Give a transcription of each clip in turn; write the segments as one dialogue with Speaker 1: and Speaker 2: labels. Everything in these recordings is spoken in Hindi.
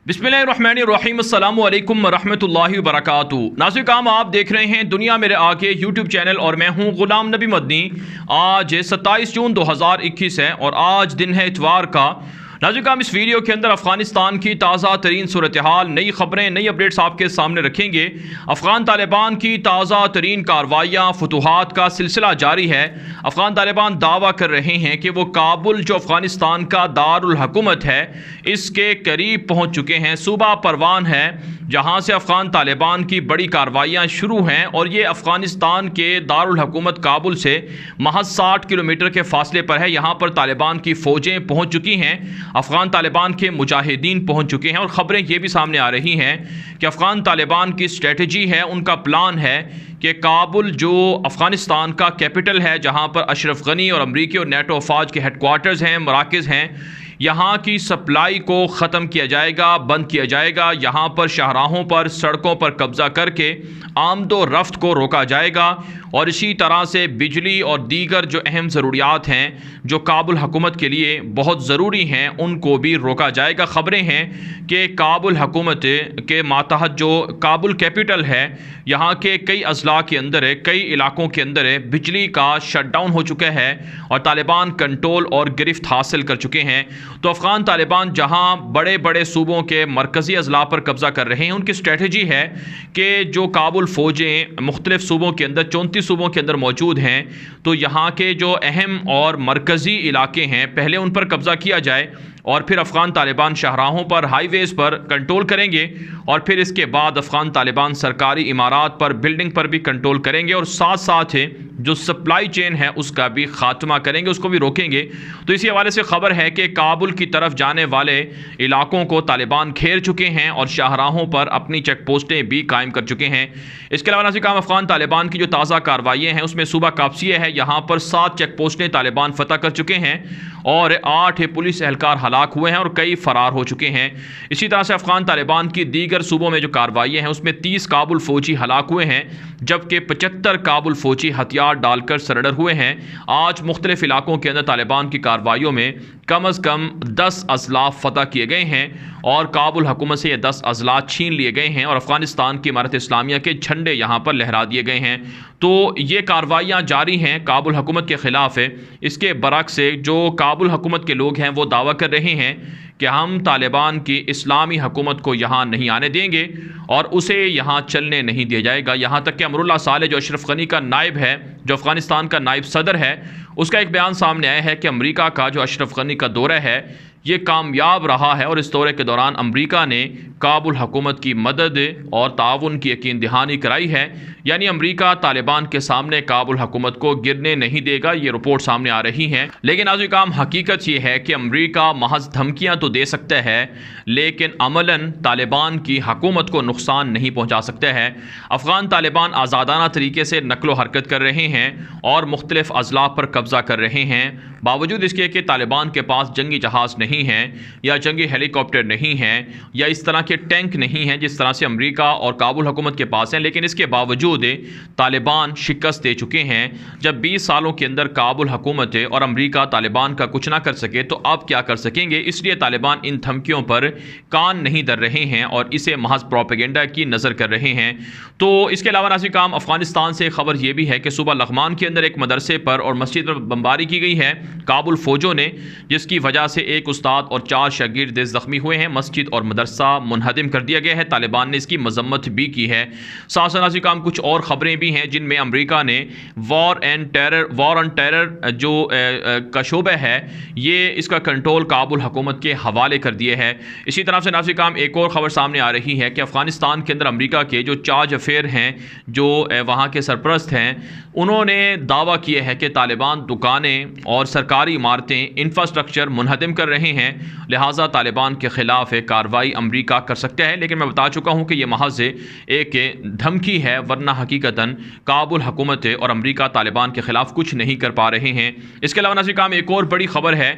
Speaker 1: बिस्मिल्लाहिर्रहमानिर्रहीम अस्सलामु अलैकुम वरहमतुल्लाहि वबरकातुहू। नाज़रीन काम आप देख रहे हैं दुनिया मेरे आगे यूट्यूब चैनल और मैं हूं ग़ुलाम नबी मदनी। आज 27 जून 2021 है और आज दिन है इतवार का। नाज़रीन काम इस वीडियो के अंदर अफ़गानिस्तान की ताज़ा तरीन सूरत हाल, नई ख़बरें, नई अपडेट्स आपके सामने रखेंगे। अफ़गान तालिबान की ताज़ा तरीन कार्रवाइयाँ, फतूहात का सिलसिला जारी है। अफ़गान तालिबान दावा कर रहे हैं कि वो काबुल जो अफ़गानिस्तान का दारुल हुकूमत है इसके करीब पहुँच चुके हैं। सूबा परवान है जहाँ से अफ़गान तालिबान की बड़ी कार्रवाइयाँ शुरू हैं और ये अफ़गानिस्तान के दारुल हुकूमत काबुल से महज 60 किलोमीटर के फासले पर है। यहाँ पर तालिबान की फ़ौजें पहुँच चुकी हैं, अफ़गान तालिबान के मुजाहिदीन पहुँच चुके हैं और ख़बरें ये भी सामने आ रही हैं कि अफ़गान तालिबान की स्ट्रेटजी है, उनका प्लान है कि काबुल जो अफ़गानिस्तान का कैपिटल है, जहाँ पर अशरफ गनी और अमरीकी और नेटो अफवाज के हेडक्वार्टर्स हैं, मराकज़ हैं, यहाँ की सप्लाई को ख़त्म किया जाएगा, बंद किया जाएगा। यहाँ पर शाहराहों पर, सड़कों पर कब्ज़ा करके आमदो रफ्त को रोका जाएगा और इसी तरह से बिजली और दीगर जो अहम ज़रूरियात हैं जो काबुल हुकूमत के लिए बहुत ज़रूरी हैं उनको भी रोका जाएगा। ख़बरें हैं कि काबुल हुकूमत के मातहत जो काबुल कैपिटल है, यहाँ के कई अजला के अंदर है, कई इलाकों के अंदर है, बिजली का शटडाउन हो चुका है और तालिबान कंट्रोल और गिरफ्त हासिल कर चुके हैं। तो अफ़गान तालिबान जहाँ बड़े बड़े सूबों के मरकज़ी अजला पर कब्ज़ा कर रहे हैं, उनकी स्ट्रेटजी है कि जो काबुल फ़ौजें मुख्तलिफ़ सूबों के अंदर 34 सूबों के अंदर मौजूद हैं, तो यहाँ के जो अहम और मरकज़ी इलाके हैं पहले उन पर कब्ज़ा किया जाए और फिर अफ़गान तालिबान शाहराहों पर, हाईवेज़ पर कंट्रोल करेंगे और फिर इसके बाद अफ़गान तालिबान सरकारी इमारात पर, बिल्डिंग पर भी कंट्रोल करेंगे और साथ साथ जो सप्लाई चेन है उसका भी ख़ात्मा करेंगे, उसको भी रोकेंगे। तो इसी हवाले से ख़बर है कि काबुल की तरफ जाने वाले इलाकों को तालिबान घेर चुके हैं और शाहराहों पर अपनी चेक पोस्टें भी कायम कर चुके हैं। इसके अलावा नाज़रीन काम अफ़गान तालिबान की जो ताज़ा कार्रवाइयाँ हैं उसमें सूबा काबसिया है, यहाँ पर 7 चेक पोस्टें तालिबान फ़तह कर चुके हैं और 8 पुलिस एहलकार हलाक हुए हैं और कई फ़रार हो चुके हैं। इसी तरह से अफ़गान तालिबान की दीगर सूबों में जो कार्रवाइयाँ हैं उसमें 30 काबुल फ़ौजी हलाक हुए हैं जबकि 75 काबुल फ़ौजी हथियार डालकर सरेंडर हुए हैं। आज मुख्तलिफ़ इलाकों के अंदर तालिबान की कार्रवाइयों में कम अज़ कम 10 अजला फ़तह किए गए हैं और काबुल हुकूमत से ये 10 अजला छीन लिए गए हैं और अफ़गानिस्तान की इमारत इस्लामिया के झंडे यहाँ पर लहरा दिए गए हैं। तो ये कार्रवाइयाँ जारी हैं काबुल हुकूमत के ख़िलाफ़ है। इसके बरक्स से जो काबुल हुकूमत के लोग हैं वो दावा कर रहे हैं कि हम तालिबान की इस्लामी हुकूमत को यहाँ नहीं आने देंगे और उसे यहाँ चलने नहीं दिया जाएगा। यहाँ तक कि अमरुल्लाह सालेह जो अशरफ गनी का नायब है, जो अफ़गानिस्तान का नायब सदर है, उसका एक बयान सामने आया है कि अमेरिका का जो अशरफ गनी का दौरा है ये कामयाब रहा है और इस दौरे के दौरान अमेरिका ने काबुल हुकूमत की मदद और ताउन की यकीन दहानी कराई है। यानी अमेरिका तालिबान के सामने काबुल हुकूमत को गिरने नहीं देगा, ये रिपोर्ट सामने आ रही हैं। लेकिन आज काम हकीकत ये है कि अमेरिका महज धमकियाँ तो दे सकता है लेकिन अमलन तालिबान की हुकूमत को नुकसान नहीं पहुँचा सकता है। अफ़गान तालिबान आज़ादाना तरीके से नकलो हरकत कर रहे हैं और मुख्तलिफ़ अजला पर कब्ज़ा कर रहे हैं, बावजूद इसके कि तालिबान के पास जंगी जहाज़ नहीं हैं या जंगी हेलीकॉप्टर नहीं हैं या इस तरह के टैंक नहीं हैं जिस तरह से अमेरिका और काबुल हुकूमत के पास हैं। लेकिन इसके बावजूद तालिबान शिकस्त दे चुके हैं। जब 20 सालों के अंदर काबुल हुकूमत और अमेरिका तालिबान का कुछ ना कर सके तो अब क्या कर सकेंगे, इसलिए तालिबान इन धमकियों पर कान नहीं धर रहे हैं और इसे महज प्रोपेगेंडा की नज़र कर रहे हैं। तो इसके अलावा नाज़रीन काम अफ़गानिस्तान से खबर यह भी है कि सुबह लग़मान के अंदर एक मदरसे पर और मस्जिद पर बमबारी की गई है काबुल फ़ौजों ने, जिसकी वजह से एक उस्ताद और 4 शागिर्द ज़ख्मी हुए हैं। मस्जिद और मदरसा मुनहदिम कर दिया गया है। तालिबान ने इसकी मजम्मत भी की है। साथ नाज़रीन काम कुछ और ख़बरें भी हैं जिनमें अमेरिका ने वॉर ऑन टेरर जो का शोबा है ये इसका कंट्रोल काबुल हुकूमत के हवाले कर दिए है। इसी तरह से नाज़रीन काम एक और ख़बर सामने आ रही है कि अफ़गानिस्तान के अंदर अमेरिका के जो चार्ज अफेयर हैं, जो वहाँ के सरपरस्त हैं, उन्होंने दावा किया है कि तालिबान दुकानें और सरकारी इमारतें, इंफ्रास्ट्रक्चर मुनहदिम कर रहे हैं, लिहाजा तालिबान के ख़िलाफ़ कार्रवाई अमेरिका कर सकता है। लेकिन मैं बता चुका हूँ कि यह महज एक धमकी है, वरना हकीकतन काबुल हुकूमत और अमेरिका तालिबान के ख़िलाफ़ कुछ नहीं कर पा रहे हैं। इसके अलावा नाज़रीन काम एक और बड़ी ख़बर है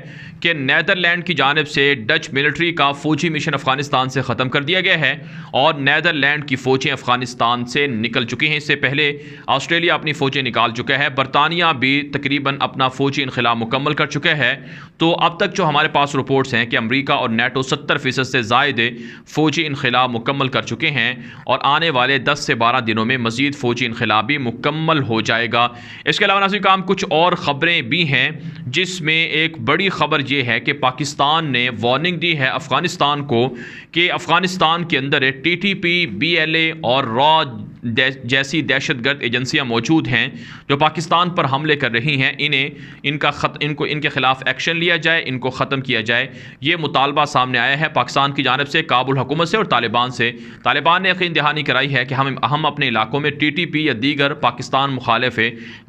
Speaker 1: कि नीदरलैंड की जानिब से डच मिलिट्री का फ़ौजी मिशन अफ़गानिस्तान से ख़त्म कर दिया गया है और नीदरलैंड की फ़ौजें अफ़गानिस्तान से निकल चुकी हैं। इससे पहले ऑस्ट्रेलिया अपनी फ़ौजें निकाल चुका है। बरतानिया भी तकरीबन अपना फ़ौजी इनखिला मुकम्मल कर चुका है। तो अब तक जो हमारे पास रिपोर्ट्स हैं कि अमेरिका और नेटो 70% से ज़ायद फ़ौजी इनखिला मुकम्मल कर चुके हैं और आने वाले 10 से 12 दिनों में मज़ीद फ़ौजी इनखिला भी मुकम्मल हो जाएगा। इसके अलावा नाज़रीन काम कुछ और ख़बरें भी हैं, जिसमें एक बड़ी ख़बर यह है कि पाकिस्तान ने वार्निंग दी है अफ़गानिस्तान को कि अफ़गानिस्तान के अंदर TTP, BLA और रॉ जैसी दहशतगर्द एजेंसियां मौजूद हैं जो पाकिस्तान पर हमले कर रही हैं। इनके ख़िलाफ़ एक्शन लिया जाए, इनको ख़त्म किया जाए। ये मुतालबा सामने आया है पाकिस्तान की जानिब से, काबुल हुकूमत से और तालिबान से। तालिबान ने यकीन दहानी कराई है कि हम अपने इलाकों में TTP या दीगर पाकिस्तान मुखालिफ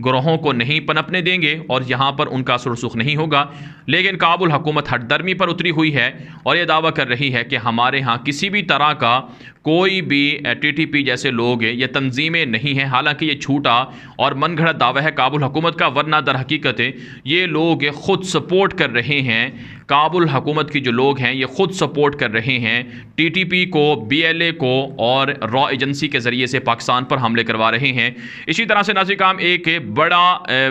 Speaker 1: ग्रोहों को नहीं पनपने देंगे और यहाँ पर उनका सुरसुख नहीं होगा। लेकिन काबुल हुकूमत हटदर्मी पर उतरी हुई है और ये दावा कर रही है कि हमारे यहाँ किसी भी तरह का कोई भी TTP जैसे लोग या तंजीमें नहीं हैं। हालांकि ये झूठा और मनगढ़ंत दावा है काबुल हुकूमत का, वरना दर हकीकत ये लोग खुद सपोर्ट कर रहे हैं। काबुल हुकूमत की जो लोग हैं ये खुद सपोर्ट कर रहे हैं TTP को, BLA को और रॉ एजेंसी के ज़रिए से पाकिस्तान पर हमले करवा रहे हैं। इसी तरह से नाज़रीन काम एक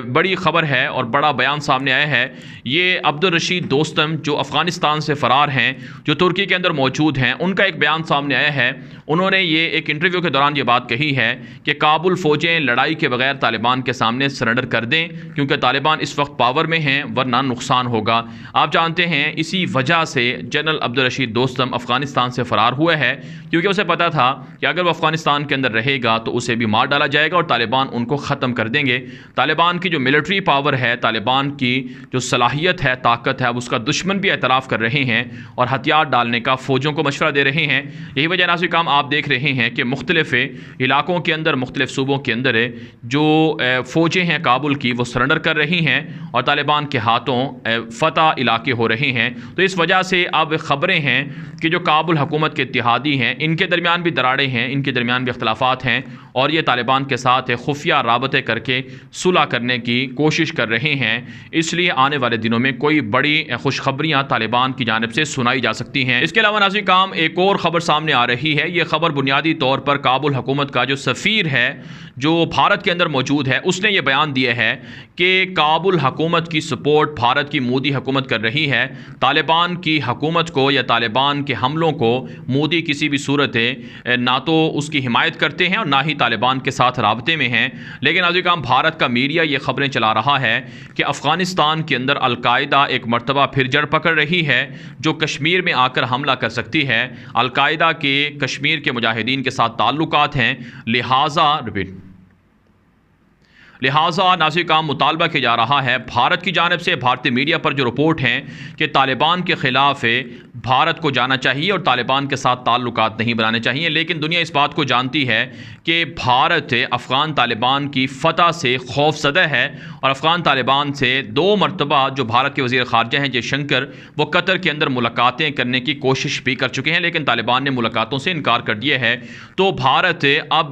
Speaker 1: बड़ी ख़बर है और बड़ा बयान सामने आया है। ये अब्दुल रशीद दोस्तम जो अफ़गानिस्तान से फ़रार हैं, जो तुर्की के अंदर मौजूद हैं, उनका एक बयान सामने आया है। उन्होंने ये एक इंटरव्यू के दौरान ये बात कही है कि काबुल फ़ौजें लड़ाई के बगैर तालिबान के सामने सरेंडर कर दें, क्योंकि तालिबान इस वक्त पावर में हैं, वरना नुकसान होगा। आप जानते हैं इसी वजह से जनरल अब्दुल रशीद दोस्तम अफ़गानिस्तान से फ़रार हुआ है, क्योंकि उसे पता था कि अगर वो अफ़गानिस्तान के अंदर रहेगा तो उसे भी मार डाला जाएगा और तालिबान उनको ख़त्म कर देंगे। तालिबान की जो मिलिट्री पावर है, तालिबान की जो सलाहियत है, ताकत है, अब उसका दुश्मन भी एतराफ़ कर रहे हैं और हथियार डालने का फ़ौजों को मशवरा दे रहे हैं। यही वजह नाज़रीन काम आप देख रहे हैं कि मुख्तलिफ़ इलाकों के अंदर, मुख्तलिफ़ सूबों के अंदर जो फ़ौजें हैं काबुल की, वो सरेंडर कर रही हैं और तालिबान के हाथों फ़तह इलाके हो रहे हैं। तो इस वजह से अब ख़बरें हैं कि जो काबुल हुकूमत के इत्तेहादी हैं, इनके दरमियान भी दरारें हैं, इनके दरमियान भी इख्तलाफात हैं और ये तालिबान के साथ खुफिया राबते करके सुलह करने की कोशिश कर रहे हैं। इसलिए आने वाले दिनों में कोई बड़ी खुशखबरियाँ तालिबान की जानिब से सुनाई जा सकती हैं। इसके अलावा नाज़रीन काम एक और ख़बर सामने आ रही है। ये ख़बर बुनियादी तौर पर काबुल हुकूमत का जो सफ़ीर है जो भारत के अंदर मौजूद है, उसने ये बयान दिया है कि काबुल हुकूमत की सपोर्ट भारत की मोदी हुकूमत कर रही है। तालिबान की हुकूमत को या तालिबान के हमलों को मोदी किसी भी सूरत ना तो उसकी हिमायत करते हैं और ना ही तालिबान के साथ राबते में हैं। लेकिन आज काम भारत का मीडिया ये ख़बरें चला रहा है कि अफ़गानिस्तान के अंदर अलकायदा एक मरतबा फिर जड़ पकड़ रही है, जो कश्मीर में आकर हमला कर सकती है। अलकायदा के कश्मीर के मुजाहिदीन के साथ ताल्लुकात हैं, लिहाजा नाज़रीन काम मुतालबा किया जा रहा है भारत की जानिब से। भारतीय मीडिया पर जो रिपोर्ट हैं कि तालिबान के ख़िलाफ़ भारत को जाना चाहिए और तालिबान के साथ ताल्लुकात नहीं बनाने चाहिए, लेकिन दुनिया इस बात को जानती है कि भारत अफ़गान तालिबान की फ़तह से खौफज़दा है और अफ़गान तालिबान से 2 मरतबा जो भारत के वज़ीर ख़ारजा हैं जयशंकर, वो कतर के अंदर मुलाकातें करने की कोशिश भी कर चुके हैं, लेकिन तालिबान ने मुलाकातों से इनकार कर दिया है। तो भारत अब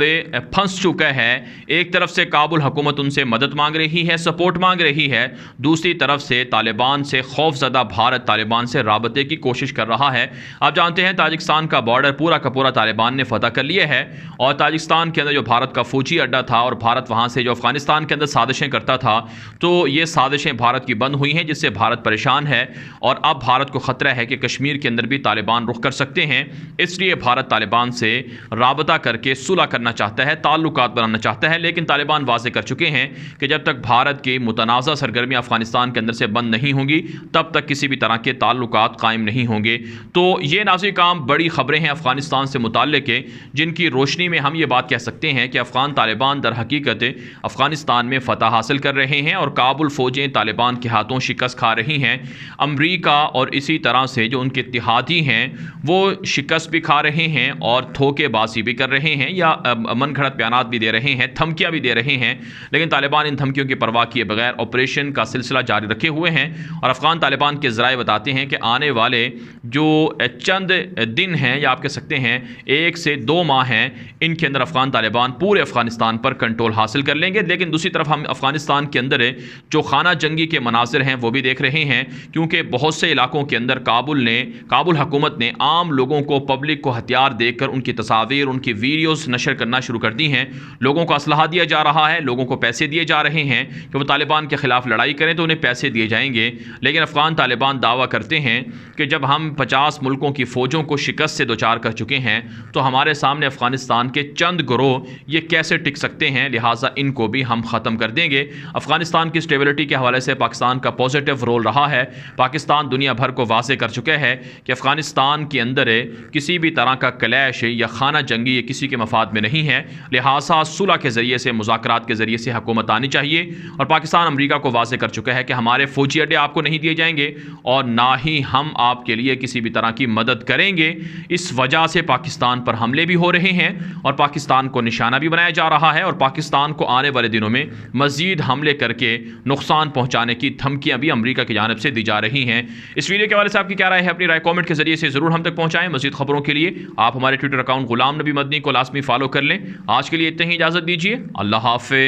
Speaker 1: फंस चुका है। एक तरफ से काबुल हुकूमत उनसे मदद मांग रही है, सपोर्ट मांग रही है, दूसरी तरफ से तालिबान से खौफज़दा भारत तालिबान से राबते की कोशिश कर रहा है। आप जानते हैं ताजिकिस्तान का बॉर्डर पूरा का पूरा तालिबान ने फतह कर लिया है और ताजिकिस्तान के अंदर जो भारत का फ़ौजी अड्डा था और भारत वहाँ से जो अफ़गानिस्तान के अंदर साजिशें करता था, तो ये साजिशें भारत की बंद हुई हैं, जिससे भारत परेशान है और अब भारत को ख़तरा है कि कश्मीर के अंदर भी तालिबान रुख कर सकते हैं। इसलिए भारत तालिबान से राबता करके सुलह करना चाहता है, ताल्लुकात बनाना चाहता है, लेकिन तालिबान वाज़े कर चुके हैं कि जब तक भारत की मुतनाज़ा सरगर्मियाँ अफ़गानिस्तान के अंदर से बंद नहीं होंगी, तब तक किसी भी तरह के ताल्लुकात कायम नहीं होंगे। तो ये नाज़रीन काम बड़ी ख़बरें हैं अफ़गानिस्तान से मुताल्लिक़, जिनकी रोशनी में हम ये बात कह सकते हैं कि अफ़गान तालिबान दर हकीकत अफ़गानिस्तान में फ़तह हासिल कर रहे हैं और काबुल फ़ौजें तालिबान के हाथों शिकस्त खा रही हैं। अमरीका और इसी तरह से जो उनके इत्तेहादी हैं वो शिकस्त भी खा रहे हैं और धोखेबाजी भी कर रहे हैं या मन घड़त बयानात भी दे रहे हैं, धमकियाँ भी दे रहे हैं, लेकिन तालिबान इन धमकियों की परवाह किए बगैर ऑपरेशन का सिलसिला जारी रखे हुए हैं। और अफ़गान तालिबान के ज़राए बताते हैं कि आने वाले जो चंद दिन हैं या आप कह सकते हैं 1 से 2 माह हैं, इनके अंदर अफ़गान तालिबान पूरे अफ़गानिस्तान पर कंट्रोल हासिल कर लेंगे। लेकिन दूसरी तरफ हम अफ़गानिस्तान के अंदर जो खाना जंगी के मनाज़िर हैं वो भी देख रहे हैं, क्योंकि बहुत से इलाकों के अंदर काबुल हुकूमत ने आम लोगों को, पब्लिक को हथियार देकर उनकी तस्वीर, उनकी वीडियोज़ नशर करना शुरू कर दी हैं। लोगों को असलहा दिया जा रहा है, लोगों को पैसे दिए जा रहे हैं कि वो तालिबान के ख़िलाफ़ लड़ाई करें तो उन्हें पैसे दिए जाएंगे। लेकिन अफ़गान तालिबान दावा करते हैं कि जब हम 50 मुल्कों की फ़ौजों को शिकस्त से दोचार कर चुके हैं तो हमारे सामने अफ़गानिस्तान के चंद गिरोह ये कैसे टिक सकते हैं, लिहाजा इनको भी हम ख़त्म कर देंगे। अफ़गानिस्तान की स्टेबिलिटी के हवाले से पाकिस्तान का पॉजिटिव रोल रहा है। पाकिस्तान दुनिया भर को वाज़े कर चुका है कि अफ़गानिस्तान के अंदर किसी भी तरह का क्लैश या खाना जंगी ये किसी के मफाद में नहीं है, लिहाजा सुलह के ज़रिए से, मुज़ाकरात के ज़रिए से हुकूमत आनी चाहिए। और पाकिस्तान अमरीका को वाज़े कर चुका है कि हमारे फ़ौजी अड्डे आपको नहीं दिए जाएंगे और ना ही हम आपके लिए किसी भी तरह की मदद करेंगे। इस वजह से पाकिस्तान पर हमले भी हो रहे हैं और पाकिस्तान को निशाना भी बनाया जा रहा है और पाकिस्तान को आने वाले दिनों में मज़ीद हमले करके नुकसान पहुँचाने की धमकियाँ भी अमरीका की जानिब से दी जा रही हैं। इस वीडियो के बारे में आपकी क्या राय है? अपनी राय कॉमेंट के ज़रिए से ज़रूर हम तक पहुँचाएँ। मज़ीद खबरों के लिए आप हमारे ट्विटर अकाउंट गुलाम नबी मदनी को लाज़मी फॉलो कर लें। आज के लिए इतनी ही इजाज़त दीजिए। अल्लाह हाफ़िज़।